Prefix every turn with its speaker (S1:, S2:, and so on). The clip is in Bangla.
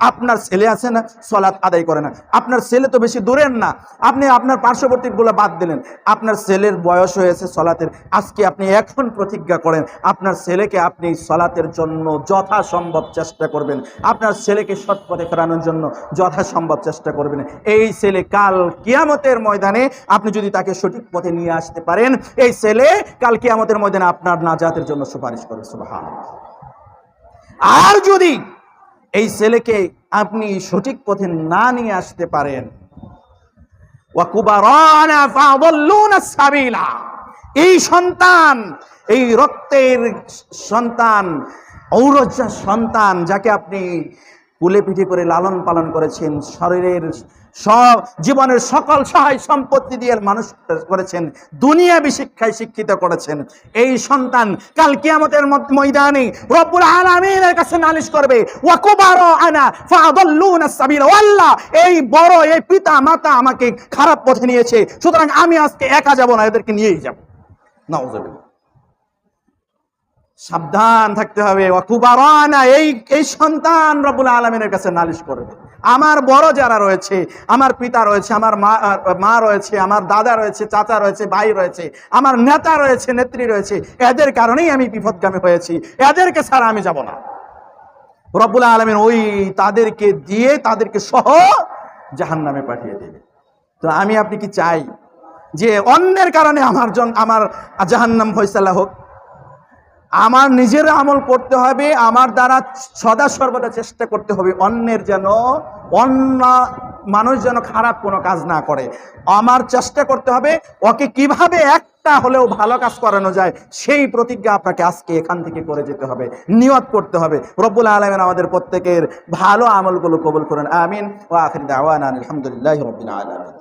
S1: আপনার ছেলে আছে না, সালাত আদায় করে না। আপনার ছেলে তো বেশি দূরের না, আপনি আপনার পার্শ্ববর্তীগুলো বাদ দিলেন। আপনার ছেলের বয়স হয়েছে সালাতের, আজকে আপনি এখন প্রতিজ্ঞা করেন আপনার ছেলেকে আপনি সালাতের জন্য যথাসম্ভব চেষ্টা করবেন, আপনার ছেলেকে সৎ পথে ফেরানোর জন্য যথাসম্ভব চেষ্টা করবেন। এই ছেলে কাল কিয়ামতের ময়দানে আপনি যদি তাকে সঠিক পথে নিয়ে আসতে পারেন, এই ছেলে কাল কিয়ামতের ময়দানে আপনার নাজাতের জন্য সুপারিশ করবে। সুবহানাল্লাহ। আর যদি এই ছেলেকে আপনি সঠিক পথে না নিয়ে আসতে পারেন, ওয়াকুবারানা ফাদাল্লুনা সাবিলা, এই সন্তান, এই রক্তের সন্তান, ঔরজা সন্তান, যাকে আপনি কুলে পিঠে করে লালন পালন করেছেন, শরীরের সব জীবনের সকল সহায় সম্পত্তি দিয়ে মানুষ করেছেন, দুনিয়াবি শিক্ষায় শিক্ষিত করেছেন, এই সন্তান কাল কিয়ামতের ময়দানে রব্বুল আলামিনের কাছে নালিশ করবে, ওয়াকুবারানা ফাদাল্লুনা সাবিলা, আল্লাহ এই বড় এই পিতা মাতা আমাকে খারাপ পথে নিয়েছে, সুতরাং আমি আজকে একা যাব না, এদেরকে নিয়েই যাব। নাউযুবিল্লাহ। সাবধান থাকতে হবে। ওয়াকুবারানা, এই সন্তান রব্বুল আলামিনের কাছে নালিশ করবে। আমার বড় যারা রয়েছে, আমার পিতা রয়েছে, আমার মা রয়েছে, আমার দাদা রয়েছে, চাচা রয়েছে, ভাই রয়েছে, আমার নেতা রয়েছে, নেত্রী রয়েছে, এদের কারণেই আমি বিপদগামী হয়েছি, এদেরকে ছাড়া আমি যাব না। রব্বুল আলামিন ওই তাদেরকে দিয়ে তাদেরকে সহ জাহান্নামে পাঠিয়ে দেবে। তো আমি আপনি কি চাই যে অন্যের কারণে আমার জাহান্নাম ফয়সালা হোক? আমার নিজের আমল করতে হবে, আমার দ্বারা সদা সর্বদা চেষ্টা করতে হবে অন্যের যেন, অন্য মানুষ যেন খারাপ কোনো কাজ না করে। আমার চেষ্টা করতে হবে ওকে কিভাবে একটা হলেও ভালো কাজ করানো যায়, সেই প্রতিজ্ঞা আপনাকে আজকে এখান থেকে করে যেতে হবে, নিয়ত করতে হবে। রব্বুল আলামিন আমাদের প্রত্যেকের ভালো আমলগুলো কবুল করেন, আমিন। ওয়া আখির দাওয়ানা আলহামদুলিল্লাহি রাব্বিল আলামিন।